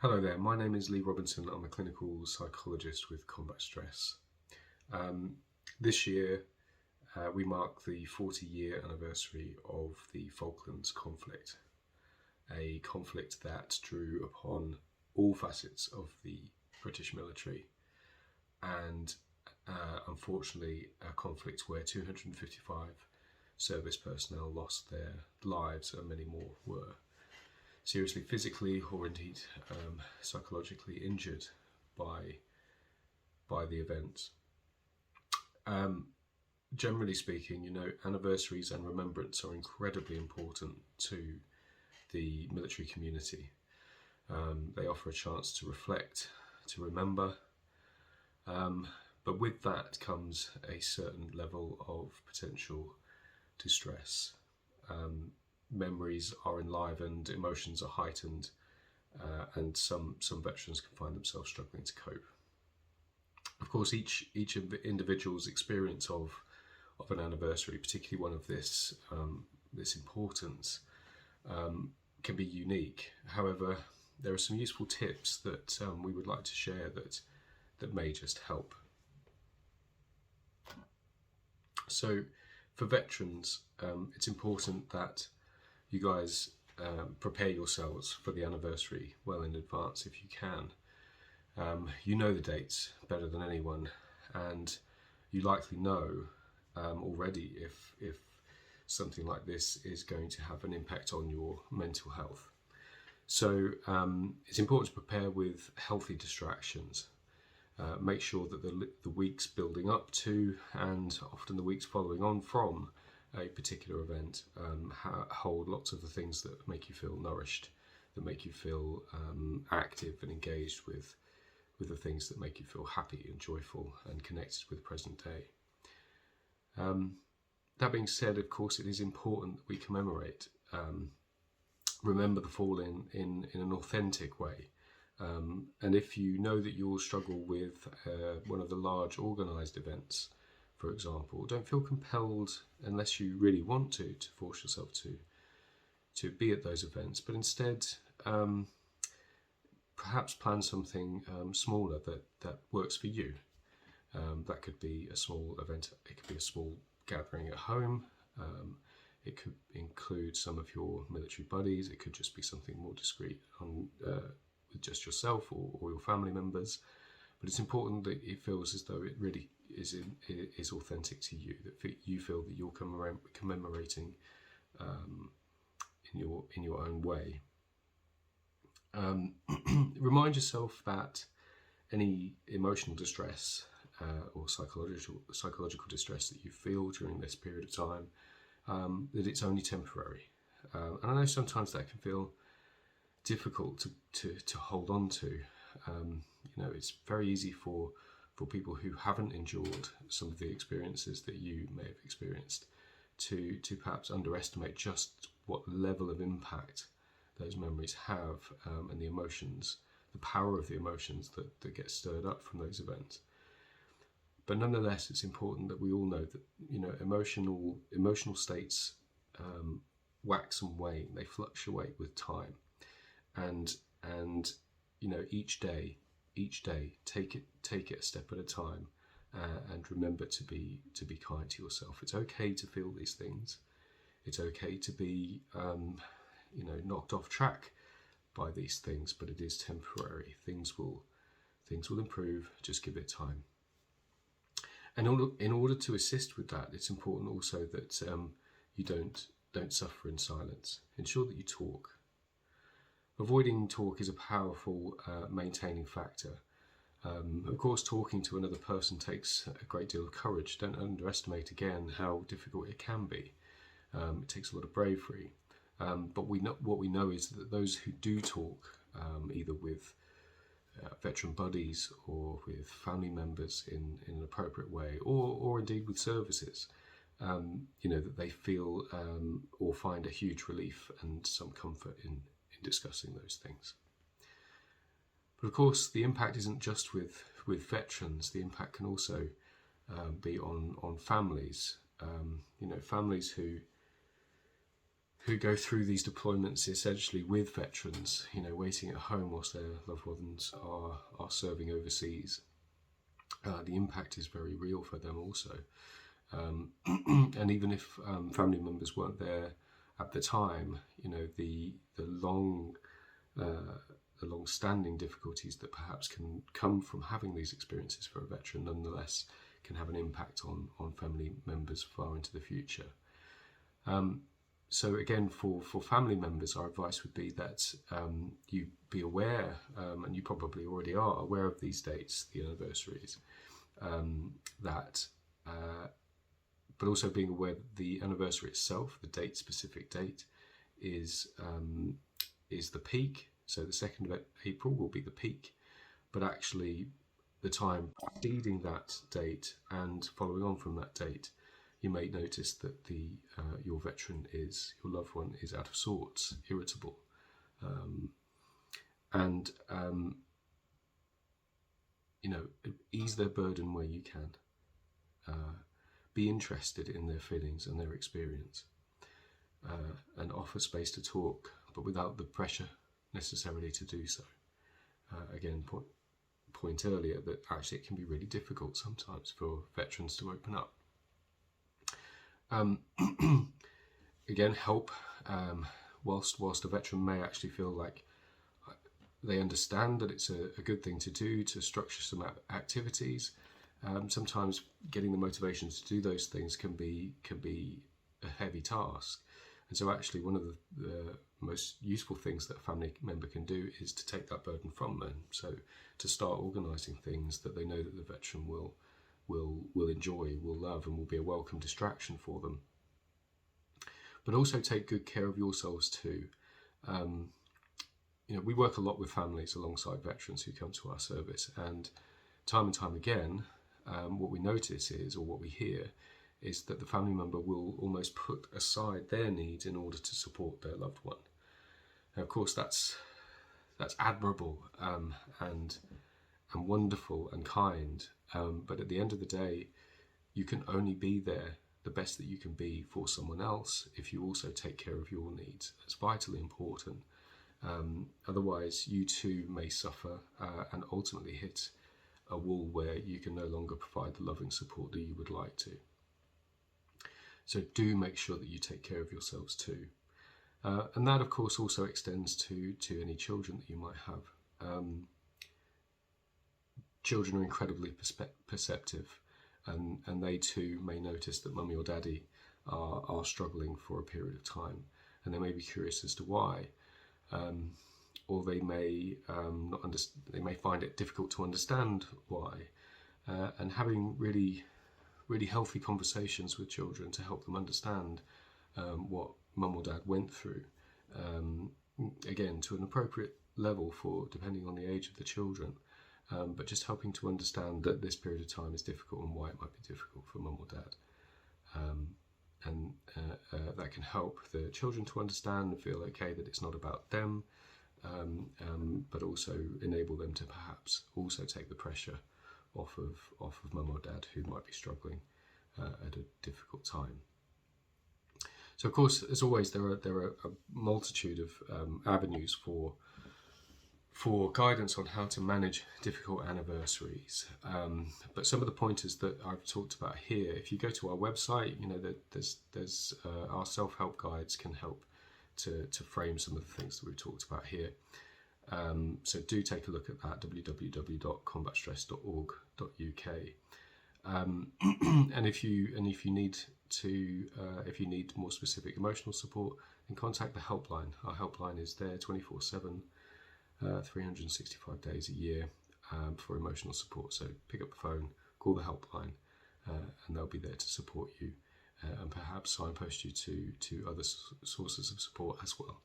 Hello there, my name is Lee Robinson. I'm a clinical psychologist with combat stress. This year we mark the 40-year anniversary of the Falklands conflict, a conflict that drew upon all facets of the British military and unfortunately a conflict where 255 service personnel lost their lives and many more were seriously physically or indeed psychologically injured by the events. Generally speaking, anniversaries and remembrance are incredibly important to the military community. They offer a chance to reflect, to remember, but with that comes a certain level of potential distress. Memories are enlivened, emotions are heightened, and some veterans can find themselves struggling to cope. Of course, each individual's experience of an anniversary, particularly one of this importance, can be unique. However, there are some useful tips that we would like to share that may just help. So, for veterans, it's important that you guys prepare yourselves for the anniversary well in advance if you can. You know the dates better than anyone, and you likely know already if something like this is going to have an impact on your mental health. So it's important to prepare with healthy distractions. Make sure that the weeks building up to and often the weeks following on from a particular event hold lots of the things that make you feel nourished, that make you feel active and engaged with the things that make you feel happy and joyful and connected with present day. That being said, of course, it is important that we commemorate, remember the fallen in an authentic way. And if you know that you'll struggle with one of the large organised events, for example, don't feel compelled, unless you really want to force yourself to be at those events, but instead perhaps plan something smaller that works for you. That could be a small event, it could be a small gathering at home, it could include some of your military buddies, it could just be something more discreet with just yourself or your family members. But it's important that it feels as though it really is authentic to you, that you feel that you're commemorating in your own way. Remind yourself that any emotional distress or psychological distress that you feel during this period of time, that it's only temporary. And I know sometimes that can feel difficult to hold on to. It's very easy for people who haven't endured some of the experiences that you may have experienced to perhaps underestimate just what level of impact those memories have, and the emotions, the power of the emotions that get stirred up from those events. But nonetheless, it's important that we all know that emotional states wax and wane, they fluctuate with time, and each day take it a step at a time, and remember to be kind to yourself. It's okay to feel these things. It's okay to be knocked off track by these things, but it is temporary. Things will improve. Just give it time. And in order to assist with that, it's important also that you don't suffer in silence. Ensure that you talk. Avoiding talk is a powerful maintaining factor. Of course, talking to another person takes a great deal of courage. Don't underestimate again how difficult it can be. It takes a lot of bravery. But what we know is that those who do talk, either with veteran buddies or with family members in an appropriate way, or indeed with services, that they feel or find a huge relief and some comfort in discussing those things. But of course, the impact isn't just with veterans. The impact can also be on families. Families who go through these deployments essentially with veterans, you know, waiting at home whilst their loved ones are serving overseas. The impact is very real for them also. And even if family members weren't there at the time, you know, the long-standing difficulties that perhaps can come from having these experiences for a veteran nonetheless can have an impact on family members far into the future. So again, for family members, our advice would be that you be aware, and you probably already are aware of these dates, the anniversaries, but also being aware that the anniversary itself, the specific date, is the peak. So the 2nd of April will be the peak, but actually the time preceding that date and following on from that date, you may notice that your veteran your loved one is out of sorts, irritable, and you know, ease their burden where you can. Be interested in their feelings and their experience, and offer space to talk, but without the pressure necessarily to do so. Again, point earlier that actually it can be really difficult sometimes for veterans to open up. Again, help, whilst a veteran may actually feel like they understand that it's a good thing to do, to structure some activities. Sometimes getting the motivation to do those things can be a heavy task, and so actually one of the most useful things that a family member can do is to take that burden from them. So to start organising things that they know that the veteran will enjoy, will love, and will be a welcome distraction for them. But also take good care of yourselves too. You know, we work a lot with families alongside veterans who come to our service, and time again, what we notice is, or what we hear, is that the family member will almost put aside their needs in order to support their loved one. Now, of course, that's admirable and wonderful and kind, but at the end of the day, you can only be there the best that you can be for someone else if you also take care of your needs. That's vitally important. Otherwise, you too may suffer and ultimately hit a wall where you can no longer provide the loving support that you would like to. So do make sure that you take care of yourselves too. And that, of course, also extends to any children that you might have. Children are incredibly perceptive, and they too may notice that mummy or daddy are struggling for a period of time, and they may be curious as to why. Or they may they may find it difficult to understand why, and having really healthy conversations with children to help them understand what mum or dad went through, again to an appropriate level for depending on the age of the children, but just helping to understand that this period of time is difficult and why it might be difficult for mum or dad. And that can help the children to understand and feel okay that it's not about them, but also enable them to perhaps also take the pressure off of mum or dad who might be struggling at a difficult time. So, of course, as always, there are a multitude of avenues for guidance on how to manage difficult anniversaries. But some of the pointers that I've talked about here, if you go to our website, you know that there's our self-help guides can help to frame some of the things that we've talked about here. So do take a look at that, www.combatstress.org.uk. And if you need more specific emotional support, then contact the helpline. Our helpline is there 24/7. 365 days a year for emotional support. So pick up the phone, call the helpline, and they'll be there to support you and perhaps signpost you to other sources of support as well.